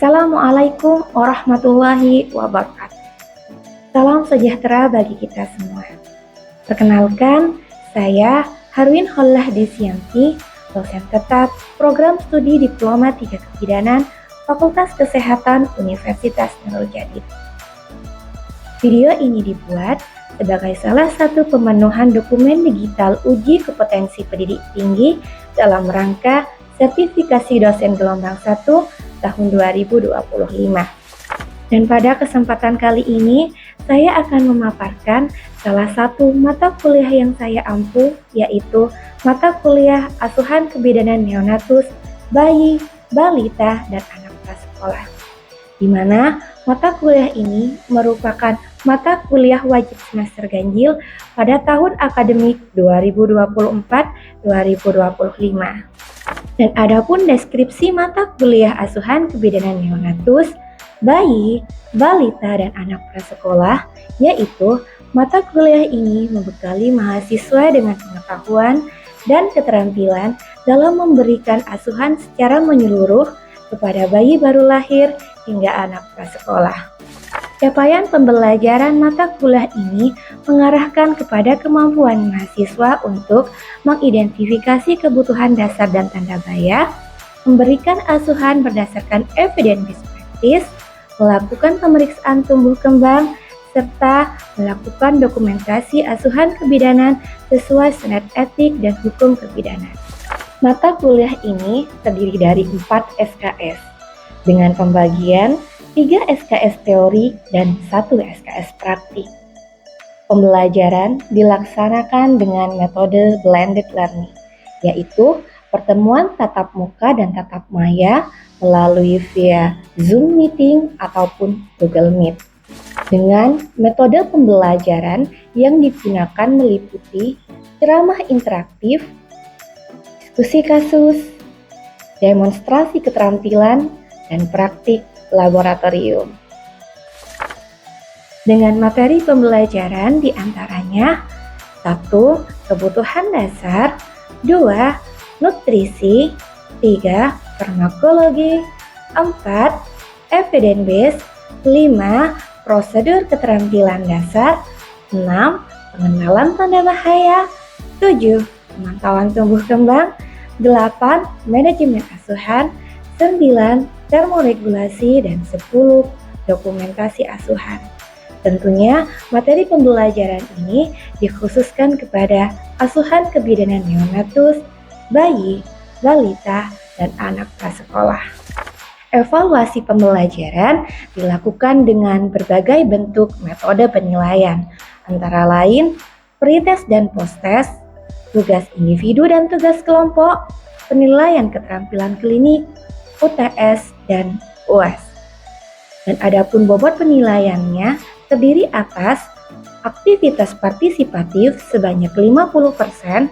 Assalamualaikum warahmatullahi wabarakatuh. Salam sejahtera bagi kita semua. Perkenalkan, saya Harwin Hollah Desianti, dosen tetap Program Studi Diploma 3 Kebidanan Fakultas Kesehatan Universitas Nurul Jadid. Video ini dibuat sebagai salah satu pemenuhan dokumen digital uji kompetensi pendidik tinggi dalam rangka sertifikasi dosen gelombang 1 tahun 2025. Dan pada kesempatan kali ini, saya akan memaparkan salah satu mata kuliah yang saya ampu, yaitu mata kuliah Asuhan Kebidanan Neonatus, Bayi, Balita, dan Anak Prasekolah. Di mana mata kuliah ini merupakan mata kuliah wajib semester ganjil pada tahun akademik 2024-2025. Dan adapun deskripsi mata kuliah Asuhan Kebidanan Neonatus, Bayi, Balita, dan Anak Prasekolah, yaitu mata kuliah ini membekali mahasiswa dengan pengetahuan dan keterampilan dalam memberikan asuhan secara menyeluruh kepada bayi baru lahir hingga anak prasekolah. Capaian pembelajaran mata kuliah ini mengarahkan kepada kemampuan mahasiswa untuk mengidentifikasi kebutuhan dasar dan tanda bahaya, memberikan asuhan berdasarkan evidence-based practice, melakukan pemeriksaan tumbuh kembang, serta melakukan dokumentasi asuhan kebidanan sesuai standar etik dan hukum kebidanan. Mata kuliah ini terdiri dari 4 SKS dengan pembagian 3 SKS teori dan 1 SKS praktik. Pembelajaran dilaksanakan dengan metode blended learning, yaitu pertemuan tatap muka dan tatap maya melalui via Zoom meeting ataupun Google Meet. Dengan metode pembelajaran yang digunakan meliputi ceramah interaktif, diskusi kasus, demonstrasi keterampilan, dan praktik laboratorium. Dengan materi pembelajaran diantaranya 1. Kebutuhan dasar, 2. Nutrisi, 3. Farmakologi, 4. Evidence based, 5. Prosedur keterampilan dasar, 6. Pengenalan tanda bahaya, 7. Pemantauan tumbuh kembang, 8. Manajemen asuhan, 9. Termoregulasi, dan 10. Dokumentasi asuhan. Tentunya materi pembelajaran ini dikhususkan kepada asuhan kebidanan neonatus, bayi, balita, dan anak prasekolah. Evaluasi pembelajaran dilakukan dengan berbagai bentuk metode penilaian, antara lain pretest dan posttest, tugas individu dan tugas kelompok, penilaian keterampilan klinik, UTS, dan UAS. Dan adapun bobot penilaiannya terdiri atas aktivitas partisipatif sebanyak 50%,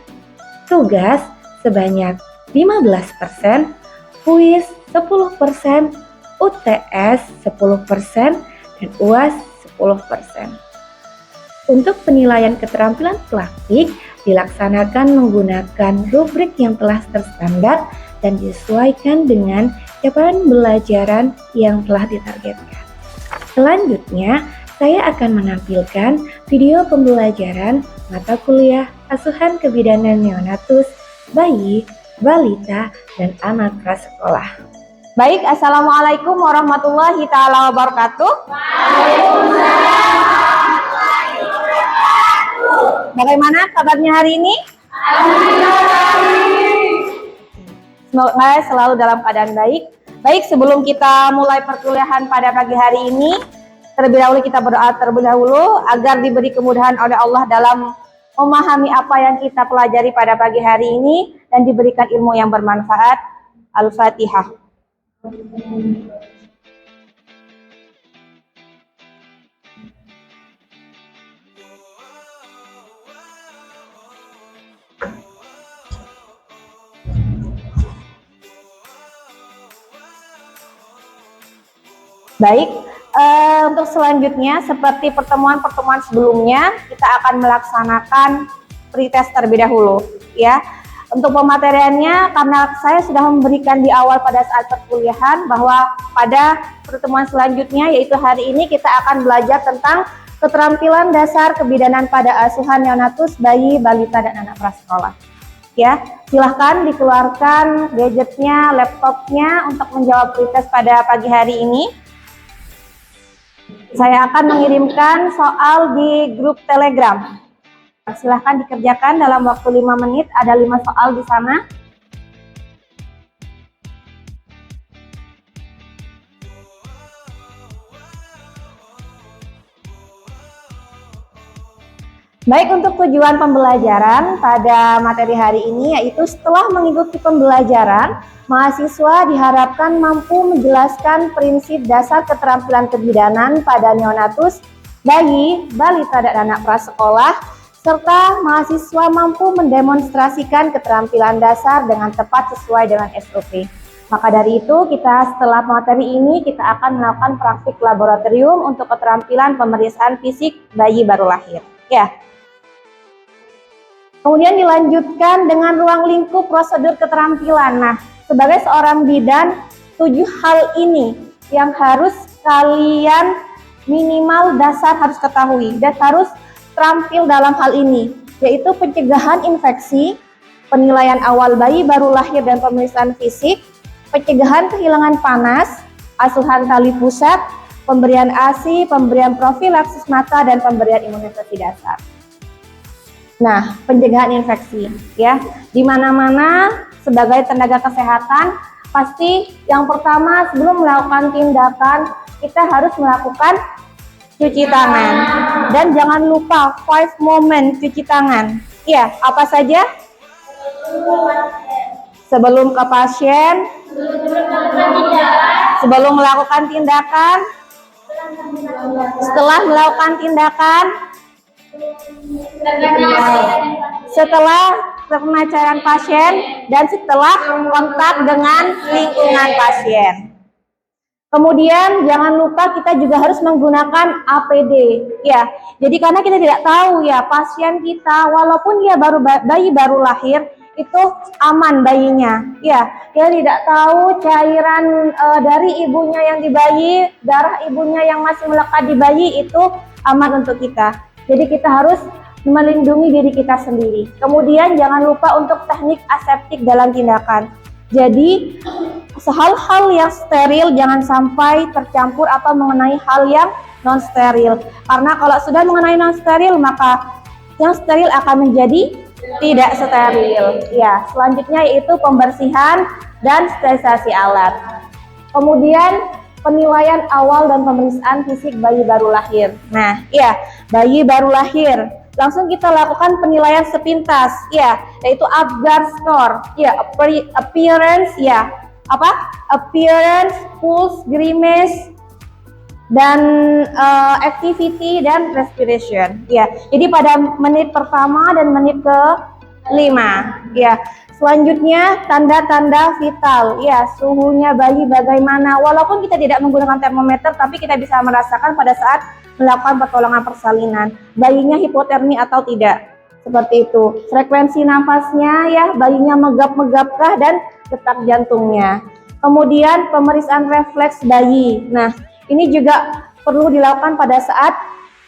tugas sebanyak 15%, kuis 10%, UTS 10%, dan UAS 10%. Untuk penilaian keterampilan praktik dilaksanakan menggunakan rubrik yang telah terstandar dan disesuaikan dengan capaian pembelajaran yang telah ditargetkan. Selanjutnya, saya akan menampilkan video pembelajaran mata kuliah Asuhan Kebidanan Neonatus, Bayi, Balita, dan Anak Prasekolah. Baik, Assalamualaikum warahmatullahi ta'ala wabarakatuh. Waalaikumsalam warahmatullahi wabarakatuh. Bagaimana kabarnya hari ini? Semoga selalu dalam keadaan baik. Baik, sebelum kita mulai perkuliahan pada pagi hari ini, terlebih dahulu kita berdoa terlebih dahulu agar diberi kemudahan oleh Allah dalam memahami apa yang kita pelajari pada pagi hari ini dan diberikan ilmu yang bermanfaat. Al-Fatihah. Baik, untuk selanjutnya seperti pertemuan-pertemuan sebelumnya kita akan melaksanakan pretest terlebih dahulu, ya. Untuk pemateriannya, karena saya sudah memberikan di awal pada saat perkuliahan bahwa pada pertemuan selanjutnya, yaitu hari ini, kita akan belajar tentang keterampilan dasar kebidanan pada asuhan neonatus, bayi, balita, dan anak prasekolah. Ya, silahkan dikeluarkan gadgetnya, laptopnya untuk menjawab kuis pada pagi hari ini. Saya akan mengirimkan soal di grup Telegram. Silahkan dikerjakan dalam waktu 5 menit, ada 5 soal di sana. Baik, untuk tujuan pembelajaran pada materi hari ini yaitu setelah mengikuti pembelajaran, mahasiswa diharapkan mampu menjelaskan prinsip dasar keterampilan kebidanan pada neonatus, bayi, balita, dan anak prasekolah, serta mahasiswa mampu mendemonstrasikan keterampilan dasar dengan tepat sesuai dengan SOP. Maka dari itu, kita setelah materi ini, kita akan melakukan praktik laboratorium untuk keterampilan pemeriksaan fisik bayi baru lahir. Ya. Kemudian dilanjutkan dengan ruang lingkup prosedur keterampilan. Nah, sebagai seorang bidan, 7 hal ini yang harus kalian minimal dasar harus ketahui dan harus terampil dalam hal ini, yaitu pencegahan infeksi, penilaian awal bayi baru lahir dan pemeriksaan fisik, pencegahan kehilangan panas, asuhan tali pusat, pemberian ASI, pemberian profilaksis mata, dan pemberian imunisasi dasar. Nah, pencegahan infeksi, ya, di mana-mana sebagai tenaga kesehatan, pasti yang pertama sebelum melakukan tindakan, kita harus melakukan cuci tangan. Dan jangan lupa 5 moment cuci tangan. Iya, apa saja? Sebelum ke pasien, sebelum melakukan tindakan, setelah melakukan tindakan, setelah pengajaran pasien, dan setelah kontak dengan lingkungan pasien. Kemudian jangan lupa kita juga harus menggunakan APD, ya. Jadi karena kita tidak tahu ya pasien kita, walaupun dia bayi baru lahir, itu aman bayinya, ya. Kita tidak tahu cairan dari ibunya yang di bayi, darah ibunya yang masih melekat di bayi itu aman untuk kita. Jadi kita harus melindungi diri kita sendiri. Kemudian jangan lupa untuk teknik aseptik dalam tindakan. Jadi hal-hal yang steril jangan sampai tercampur atau mengenai hal yang non steril. Karena kalau sudah mengenai non steril, maka yang steril akan menjadi tidak steril. Ya, selanjutnya yaitu pembersihan dan sterilisasi alat. Kemudian penilaian awal dan pemeriksaan fisik bayi baru lahir. Nah, ya, bayi baru lahir. Langsung kita lakukan penilaian sepintas, ya, yaitu Apgar score, ya, appearance, ya, appearance, pulse, grimace, dan activity dan respiration, ya. Jadi pada menit pertama dan menit ke-5, ya. Selanjutnya tanda-tanda vital, ya, suhunya bayi bagaimana. Walaupun kita tidak menggunakan termometer, tapi kita bisa merasakan pada saat melakukan pertolongan persalinan, bayinya hipotermi atau tidak, seperti itu. Frekuensi nafasnya, ya, bayinya megap-megapkah, dan detak jantungnya. Kemudian pemeriksaan refleks bayi. Nah, ini juga perlu dilakukan pada saat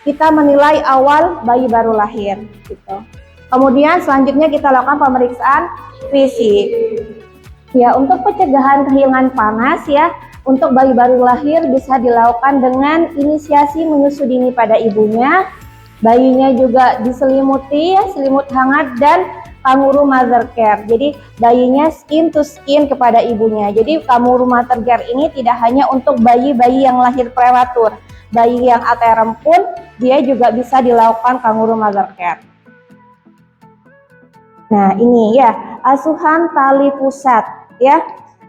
kita menilai awal bayi baru lahir, gitu. Kemudian selanjutnya kita lakukan pemeriksaan fisik. Ya, untuk pencegahan kehilangan panas, ya, untuk bayi baru lahir bisa dilakukan dengan inisiasi menyusu dini pada ibunya. Bayinya juga diselimuti, ya, selimut hangat dan kangaroo mother care. Jadi bayinya skin to skin kepada ibunya. Jadi kangaroo mother care ini tidak hanya untuk bayi-bayi yang lahir prematur. Bayi yang aterem pun dia juga bisa dilakukan kangaroo mother care. Nah, ini ya, asuhan tali pusat, ya.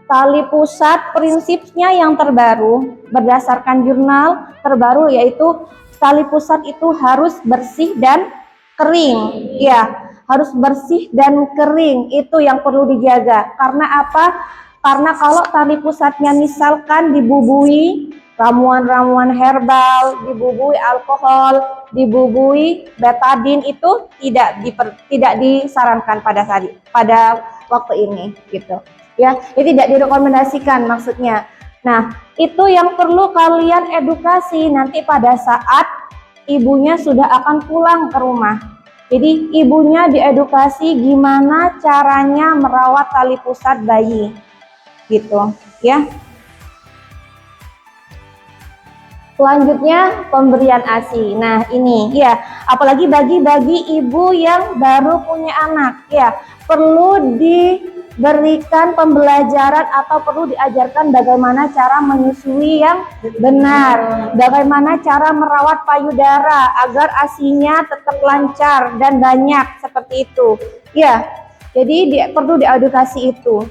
Tali pusat prinsipnya yang terbaru berdasarkan jurnal terbaru yaitu tali pusat itu harus bersih dan kering, ya, harus bersih dan kering, itu yang perlu dijaga. Karena apa? Karena kalau tali pusatnya misalkan dibubui ramuan-ramuan herbal, dibubui alkohol, dibubui betadin itu tidak disarankan pada waktu ini gitu. Ya, ini tidak direkomendasikan maksudnya. Nah, itu yang perlu kalian edukasi nanti pada saat ibunya sudah akan pulang ke rumah. Jadi ibunya diedukasi gimana caranya merawat tali pusat bayi gitu ya. Selanjutnya pemberian ASI. Nah ini ya, apalagi bagi ibu yang baru punya anak ya, perlu diberikan pembelajaran atau perlu diajarkan bagaimana cara menyusui yang benar, bagaimana cara merawat payudara agar ASI-nya tetap lancar dan banyak seperti itu ya. Jadi perlu diedukasi itu.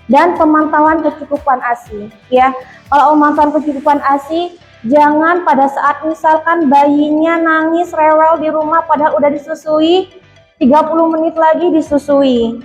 Dan pemantauan kecukupan ASI ya. Kalau pemantauan kecukupan ASI, jangan pada saat misalkan bayinya nangis rewel di rumah padahal udah disusui, 30 menit lagi disusui,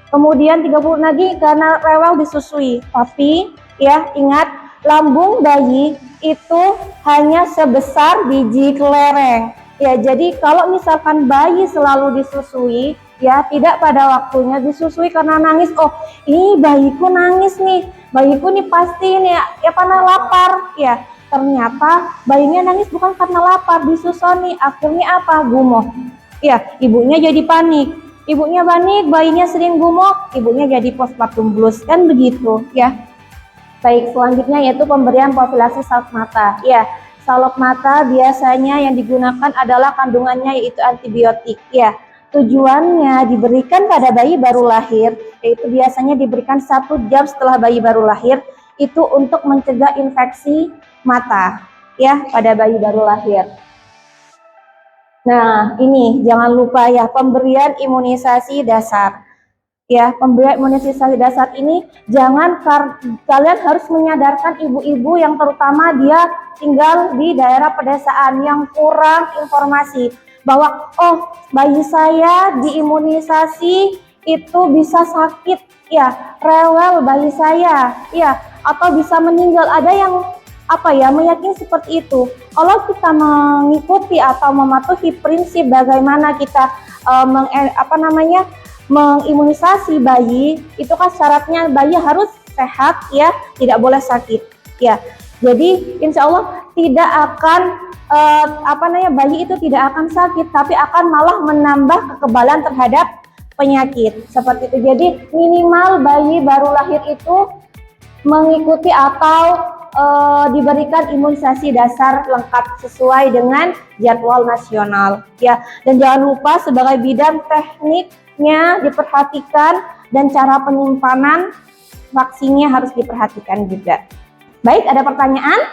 kemudian 30 lagi karena rewel disusui. Tapi ya ingat, lambung bayi itu hanya sebesar biji kelereng ya. Jadi kalau misalkan bayi selalu disusui ya, tidak pada waktunya disusui karena nangis, oh ini bayiku nangis nih, bayiku nih pasti ini ya karena lapar ya. Ternyata bayinya nangis bukan karena lapar, disusoni, akhirnya apa? Gumoh ya, ibunya jadi panik, bayinya sering gumoh, ibunya jadi postpartum blues, kan begitu ya. Baik, selanjutnya yaitu pemberian profilaksis salep mata ya. Salep mata biasanya yang digunakan adalah kandungannya yaitu antibiotik ya. Tujuannya diberikan pada bayi baru lahir, yaitu biasanya diberikan 1 jam setelah bayi baru lahir, itu untuk mencegah infeksi mata ya pada bayi baru lahir. Nah ini jangan lupa ya, pemberian imunisasi dasar ya. Pemberian imunisasi dasar ini kalian harus menyadarkan ibu-ibu yang terutama dia tinggal di daerah pedesaan yang kurang informasi bahwa oh bayi saya diimunisasi itu bisa sakit ya, rewel bayi saya ya, atau bisa meninggal. Ada yang meyakini seperti itu. Kalau kita mengikuti atau mematuhi prinsip bagaimana kita mengimunisasi bayi, itu kan syaratnya bayi harus sehat ya, tidak boleh sakit ya. Jadi insya Allah tidak akan bayi itu tidak akan sakit, tapi akan malah menambah kekebalan terhadap penyakit seperti itu. Jadi minimal bayi baru lahir itu mengikuti atau diberikan imunisasi dasar lengkap sesuai dengan jadwal nasional ya. Dan jangan lupa sebagai bidan tekniknya diperhatikan dan cara penyimpanan vaksinnya harus diperhatikan juga. Baik, ada pertanyaan?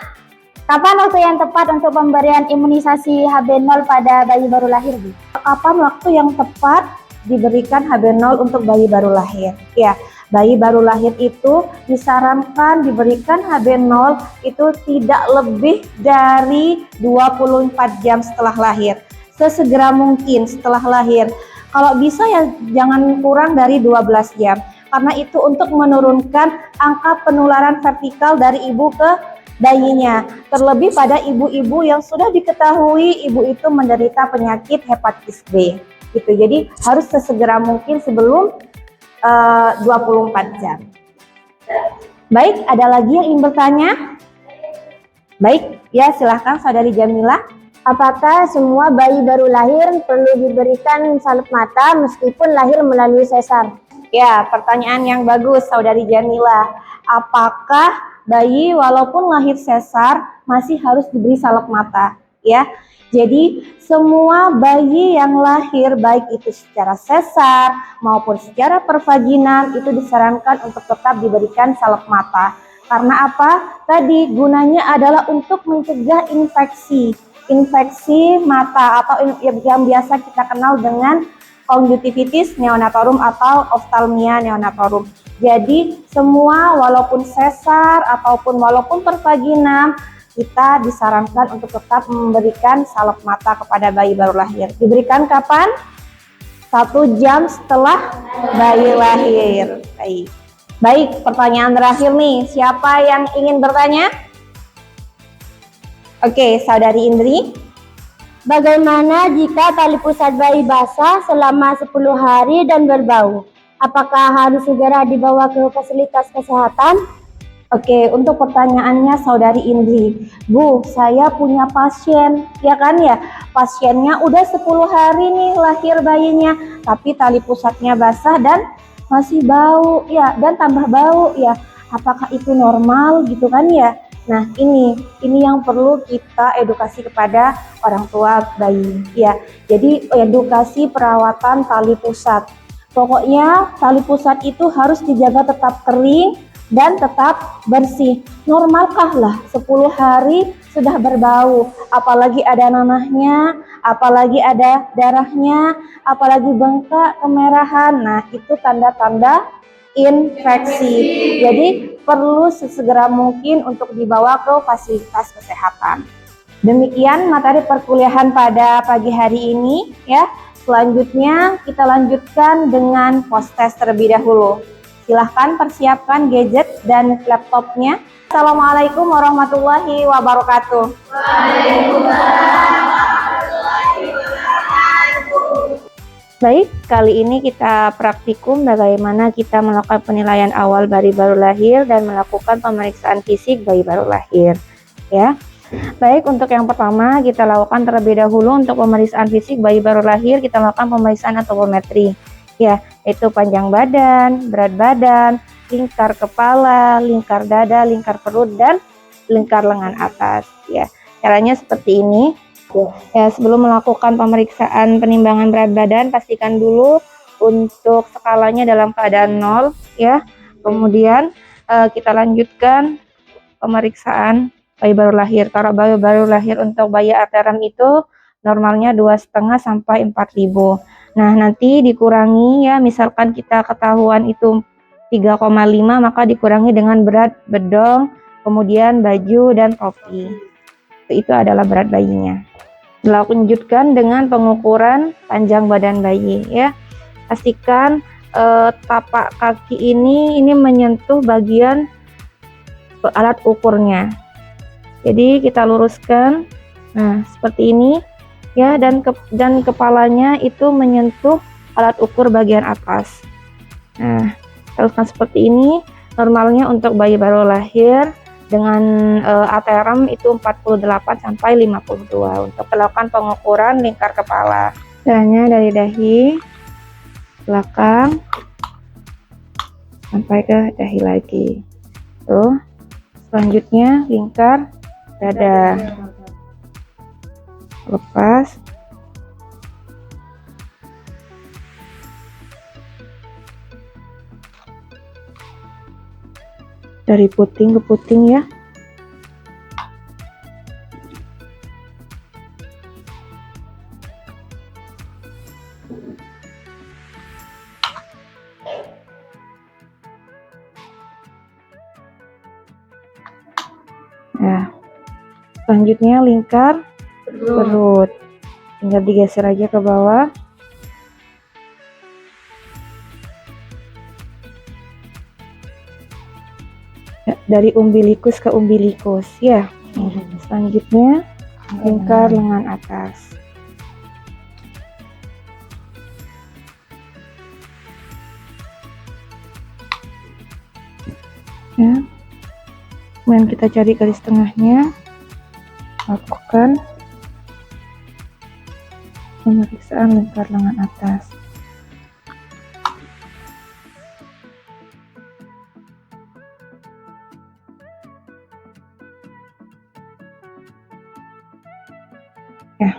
Kapan waktu yang tepat untuk pemberian imunisasi HB0 pada bayi baru lahir, Bu? Kapan waktu yang tepat diberikan HB0 untuk bayi baru lahir? Ya, bayi baru lahir itu disarankan diberikan HB0 itu tidak lebih dari 24 jam setelah lahir. Sesegera mungkin setelah lahir. Kalau bisa ya jangan kurang dari 12 jam. Karena itu untuk menurunkan angka penularan vertikal dari ibu ke bayinya. Terlebih pada ibu-ibu yang sudah diketahui ibu itu menderita penyakit hepatitis B. Gitu. Jadi harus sesegera mungkin sebelum 24 jam. Baik, ada lagi yang ingin bertanya? Baik, ya silahkan Saudari Jamila. Apakah semua bayi baru lahir perlu diberikan salep mata meskipun lahir melalui sesar? Ya, pertanyaan yang bagus Saudari Jamila. Apakah bayi walaupun lahir sesar masih harus diberi salep mata? Ya, jadi semua bayi yang lahir baik itu secara sesar maupun secara pervaginal itu disarankan untuk tetap diberikan salep mata. Karena apa? Tadi gunanya adalah untuk mencegah infeksi mata atau yang biasa kita kenal dengan konjungtivitis neonatorum atau oftalmia neonatorum. Jadi semua walaupun sesar ataupun walaupun pervaginal kita disarankan untuk tetap memberikan salep mata kepada bayi baru lahir. Diberikan kapan? 1 jam setelah bayi lahir. Baik, pertanyaan terakhir nih. Siapa yang ingin bertanya? Oke, Saudari Indri. Bagaimana jika tali pusat bayi basah selama 10 hari dan berbau? Apakah harus segera dibawa ke fasilitas kesehatan? Oke, untuk pertanyaannya Saudari Indri. Bu, saya punya pasien, ya kan ya? Pasiennya udah 10 hari nih lahir bayinya, tapi tali pusatnya basah dan masih bau, ya, dan tambah bau, ya. Apakah itu normal gitu kan ya? Nah, ini yang perlu kita edukasi kepada orang tua bayi, ya. Jadi edukasi perawatan tali pusat. Pokoknya tali pusat itu harus dijaga tetap kering dan tetap bersih. Normalkah lah 10 hari sudah berbau, apalagi ada nanahnya, apalagi ada darahnya, apalagi bengkak, kemerahan. Nah, itu tanda-tanda infeksi. Jadi perlu sesegera mungkin untuk dibawa ke fasilitas kesehatan. Demikian materi perkuliahan pada pagi hari ini, ya. Selanjutnya kita lanjutkan dengan post test terlebih dahulu. Silahkan persiapkan gadget dan laptopnya. Assalamualaikum warahmatullahi wabarakatuh. Baik, kali ini kita praktikum bagaimana kita melakukan penilaian awal bayi baru lahir dan melakukan pemeriksaan fisik bayi baru lahir, ya. Baik, untuk yang pertama kita lakukan terlebih dahulu untuk pemeriksaan fisik bayi baru lahir, kita lakukan pemeriksaan antropometri, ya, yaitu panjang badan, berat badan, lingkar kepala, lingkar dada, lingkar perut, dan lingkar lengan atas, ya. Caranya seperti ini. Ya, sebelum melakukan pemeriksaan penimbangan berat badan, pastikan dulu untuk skalanya dalam keadaan 0, ya. Kemudian kita lanjutkan pemeriksaan bayi baru lahir. Kalau bayi baru lahir untuk bayi arterem itu normalnya 2,5 sampai 4.000. Nah, nanti dikurangi, ya, misalkan kita ketahuan itu 3,5, maka dikurangi dengan berat bedong, kemudian baju dan topi. Itu adalah berat bayinya. Lanjutkan dengan pengukuran panjang badan bayi, ya. Pastikan tapak kaki ini menyentuh bagian alat ukurnya. Jadi kita luruskan, nah seperti ini, ya, dan kepalanya itu menyentuh alat ukur bagian atas. Nah, teruskan seperti ini. Normalnya untuk bayi baru lahir dengan arterem itu 48 sampai 52 untuk melakukan pengukuran lingkar kepala. Caranya dari dahi belakang sampai ke dahi lagi. Tuh. Selanjutnya lingkar dada. Lepas. Dari puting ke puting, ya. Nah, selanjutnya lingkar perut. Tinggal digeser aja ke bawah. Dari umbilikus ke umbilikus, ya. Selanjutnya lingkar lengan atas. Ya. Kemudian kita cari garis tengahnya. Lakukan pemeriksaan lingkar lengan atas. Ya,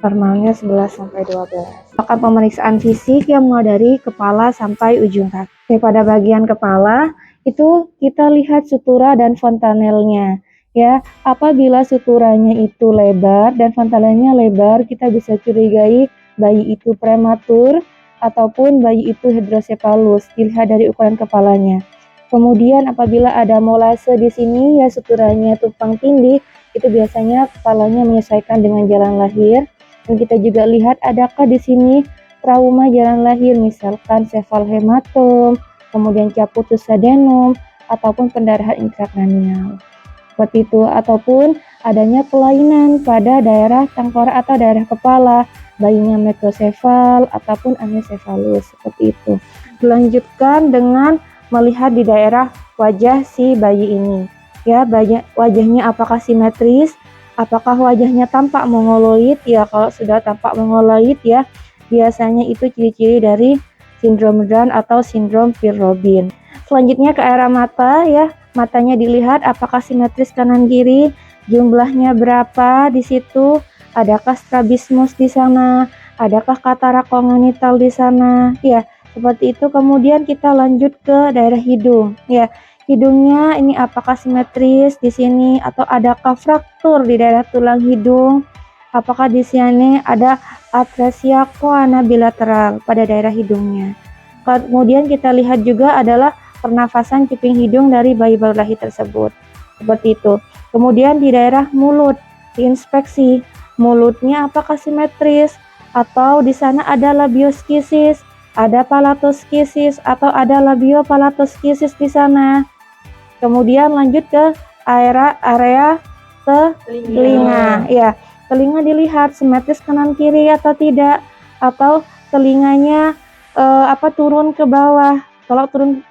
normalnya 11 sampai 12. Lakukan pemeriksaan fisik yang mulai dari kepala sampai ujung kaki. Pada bagian kepala itu kita lihat sutura dan fontanelnya, ya. Apabila suturanya itu lebar dan fontanelnya lebar, kita bisa curigai bayi itu prematur ataupun bayi itu hidrosepalus, dilihat dari ukuran kepalanya. Kemudian apabila ada molase di sini, ya, suturanya tumpang tindih, itu biasanya kepalanya menyesuaikan dengan jalan lahir. Dan kita juga lihat adakah di sini trauma jalan lahir, misalkan sefalhematom, kemudian caputus adenum, ataupun pendarahan intrakranial. Seperti itu, ataupun adanya kelainan pada daerah tengkorak atau daerah kepala, bayinya mikrosefal ataupun aneusefalus, seperti itu. Dilanjutkan dengan melihat di daerah wajah si bayi ini. Ya, wajahnya apakah simetris? Apakah wajahnya tampak mongoloid? Ya, kalau sudah tampak mongoloid ya, biasanya itu ciri-ciri dari sindrom Down atau sindrom Pierre-Robin. Selanjutnya ke area mata ya, matanya dilihat apakah simetris kanan kiri, jumlahnya berapa di situ, adakah strabismus di sana, adakah katarak kongenital di sana, ya seperti itu. Kemudian kita lanjut ke daerah hidung, ya hidungnya ini apakah simetris di sini atau adakah fraktur di daerah tulang hidung, apakah di sini ada atresia coana bilateral pada daerah hidungnya. Kemudian kita lihat juga adalah pernafasan cuping hidung dari bayi baru lahir tersebut, seperti itu. Kemudian di daerah mulut diinspeksi, mulutnya apakah simetris atau di sana ada labioskisis, ada palatoschisis atau ada labiopalatoschisis di sana. Kemudian lanjut ke area telinga. Ya, telinga dilihat simetris kanan kiri atau tidak, atau telinganya turun ke bawah. Kalau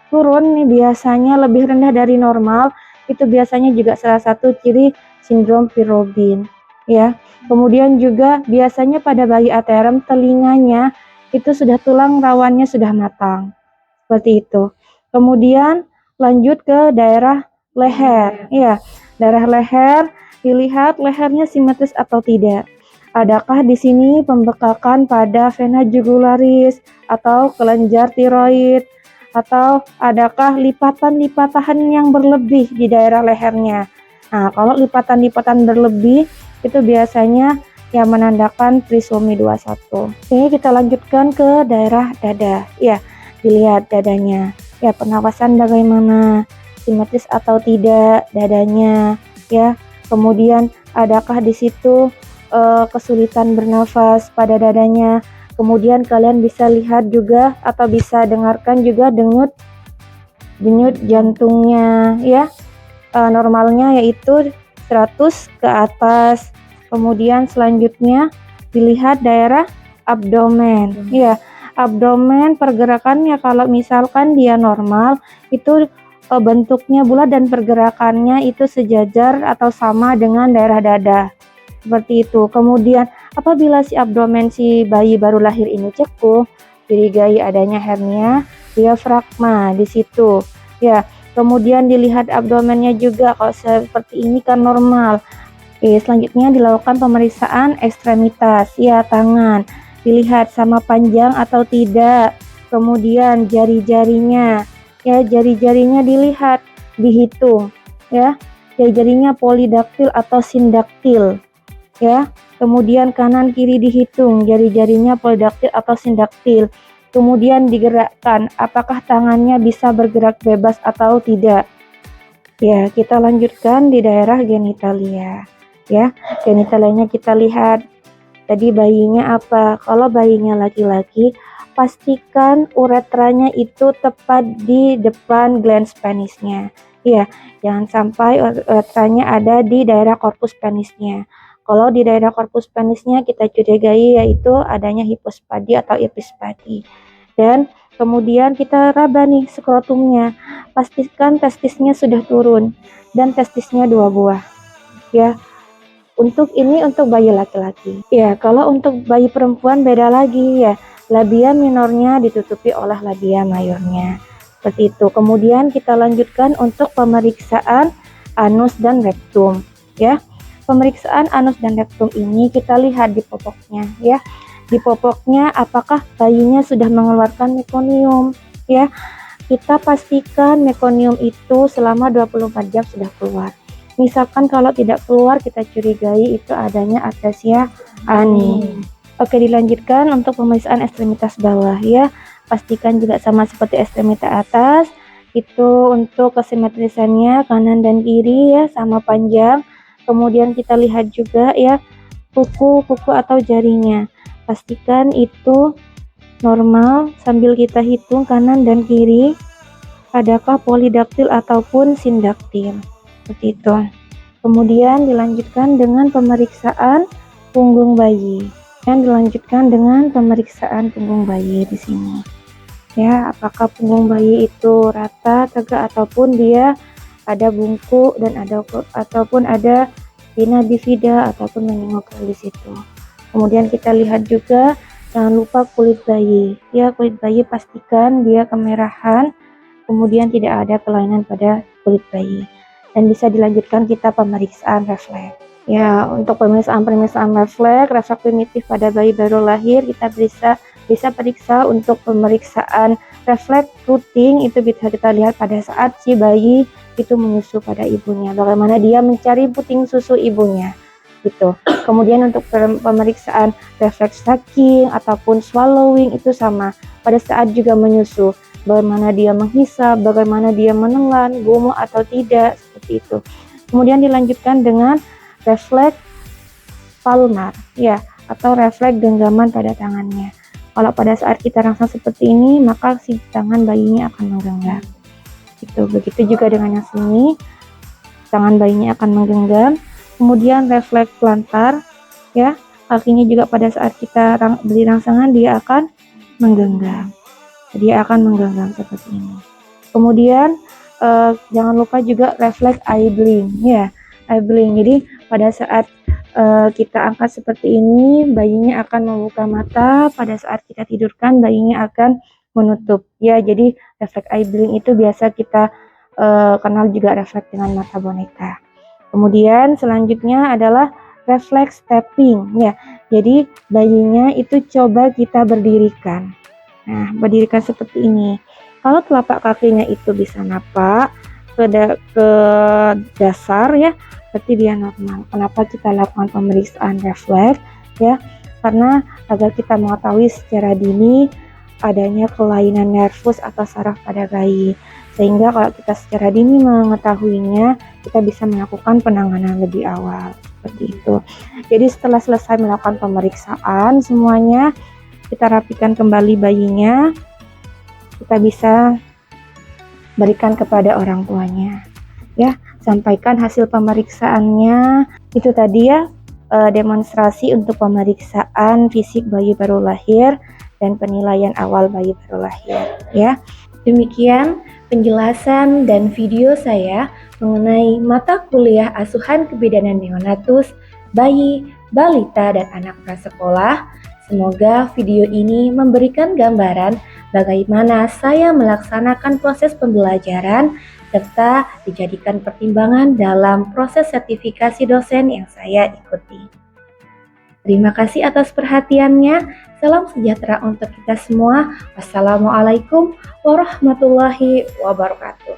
turun nih biasanya lebih rendah dari normal, itu biasanya juga salah satu ciri sindrom Pierre-Robin. Ya, kemudian juga biasanya pada bayi aterem telinganya itu sudah tulang rawannya sudah matang, seperti itu. Kemudian lanjut ke daerah leher, ya daerah leher dilihat lehernya simetris atau tidak. Adakah di sini pembekakan pada vena jugularis atau kelenjar tiroid, atau adakah lipatan-lipatan yang berlebih di daerah lehernya. Nah, kalau lipatan-lipatan berlebih itu biasanya yang menandakan trisomi 21. Oke, kita lanjutkan ke daerah dada. Ya, dilihat dadanya. Ya, pernapasan bagaimana? Simetris atau tidak dadanya? Ya, kemudian adakah di situ kesulitan bernafas pada dadanya? Kemudian kalian bisa lihat juga atau bisa dengarkan juga denyut jantungnya ya. Normalnya yaitu 100 ke atas. Kemudian selanjutnya dilihat daerah abdomen. Ya, abdomen pergerakannya kalau misalkan dia normal itu bentuknya bulat dan pergerakannya itu sejajar atau sama dengan daerah dada. Seperti itu. Kemudian apabila si abdomen si bayi baru lahir ini cekup, dirigai adanya hernia diafragma di situ. Ya, kemudian dilihat abdomennya juga kalau seperti ini kan normal. Oke, selanjutnya dilakukan pemeriksaan ekstremitas, ya tangan, dilihat sama panjang atau tidak. Kemudian jari-jarinya, ya jari-jarinya dilihat, dihitung, ya jari-jarinya polidaktil atau sindaktil, ya. Kemudian kanan kiri dihitung, jari-jarinya polidaktil atau sindaktil. Kemudian digerakkan, apakah tangannya bisa bergerak bebas atau tidak. Ya, kita lanjutkan di daerah genitalia. Ya, genitalianya kita lihat. Tadi bayinya apa? Kalau bayinya laki-laki, pastikan uretranya itu tepat di depan glans penisnya. Ya, jangan sampai uretranya ada di daerah korpus penisnya. Kalau di daerah korpus penisnya kita curigai yaitu adanya hipospadi atau epispadi. Dan kemudian kita raba nih skrotumnya. Pastikan testisnya sudah turun dan testisnya 2 buah. Ya. Untuk ini untuk bayi laki-laki. Ya, kalau untuk bayi perempuan beda lagi ya. Labia minornya ditutupi oleh labia mayornya. Seperti itu. Kemudian kita lanjutkan untuk pemeriksaan anus dan rektum, ya. Pemeriksaan anus dan rektum ini kita lihat di popoknya, ya. Di popoknya apakah bayinya sudah mengeluarkan mekonium, ya. Kita pastikan mekonium itu selama 24 jam sudah keluar. Misalkan kalau tidak keluar, kita curigai itu adanya atresia ani. Oke, dilanjutkan untuk pemeriksaan ekstremitas bawah ya. Pastikan juga sama seperti ekstremitas atas. Itu untuk kesimetrisannya kanan dan kiri ya, sama panjang. Kemudian kita lihat juga ya kuku atau jarinya. Pastikan itu normal sambil kita hitung kanan dan kiri. Adakah polidaktil ataupun sindaktil. Seperti itu. Kemudian dilanjutkan dengan pemeriksaan punggung bayi. Dan dilanjutkan dengan pemeriksaan punggung bayi di sini. Ya, apakah punggung bayi itu rata, tegak, ataupun dia ada bungkuk dan ataupun ada spina bifida ataupun menengokal di situ. Kemudian kita lihat juga jangan lupa kulit bayi. Ya, kulit bayi pastikan dia kemerahan, kemudian tidak ada kelainan pada kulit bayi. Dan bisa dilanjutkan kita pemeriksaan refleks. Ya, untuk pemeriksaan refleks primitif pada bayi baru lahir, kita bisa periksa untuk pemeriksaan refleks rutin. Itu bisa kita lihat pada saat si bayi itu menyusu pada ibunya, bagaimana dia mencari puting susu ibunya gitu. Kemudian untuk pemeriksaan refleks sucking ataupun swallowing itu sama pada saat juga menyusu, bagaimana dia menghisap, bagaimana dia menelan, gumoh atau tidak, seperti itu. Kemudian dilanjutkan dengan refleks palmar, ya, atau refleks genggaman pada tangannya. Kalau pada saat kita rangsang seperti ini, maka si tangan bayinya akan menggenggam. Begitu juga dengan yang sini, tangan bayinya akan menggenggam. Kemudian refleks plantar, ya, kakinya juga pada saat kita beri rangsangan dia akan menggenggam. Dia akan menggenggam seperti ini. Kemudian jangan lupa juga refleks eye blink, ya, eye blink. Jadi pada saat kita angkat seperti ini, bayinya akan membuka mata. Pada saat kita tidurkan, bayinya akan menutup. Ya, jadi refleks eye blink itu biasa kita kenal juga refleks dengan mata boneka. Kemudian selanjutnya adalah refleks stepping, ya. Jadi bayinya itu coba kita berdirikan. Nah, berdirikan seperti ini. Kalau telapak kakinya itu bisa napak ke dasar, ya, berarti dia normal. Kenapa kita lakukan pemeriksaan refleks, ya? Karena agar kita mengetahui secara dini adanya kelainan nervus atau saraf pada bayi. Sehingga kalau kita secara dini mengetahuinya, kita bisa melakukan penanganan lebih awal, seperti itu. Jadi setelah selesai melakukan pemeriksaan semuanya, kita rapikan kembali bayinya, kita bisa berikan kepada orang tuanya, ya. Sampaikan hasil pemeriksaannya. Itu tadi ya demonstrasi untuk pemeriksaan fisik bayi baru lahir dan penilaian awal bayi baru lahir, ya. Demikian penjelasan dan video saya mengenai mata kuliah asuhan kebidanan neonatus, bayi, balita, dan anak prasekolah. Semoga video ini memberikan gambaran bagaimana saya melaksanakan proses pembelajaran serta dijadikan pertimbangan dalam proses sertifikasi dosen yang saya ikuti. Terima kasih atas perhatiannya. Salam sejahtera untuk kita semua. Wassalamualaikum warahmatullahi wabarakatuh.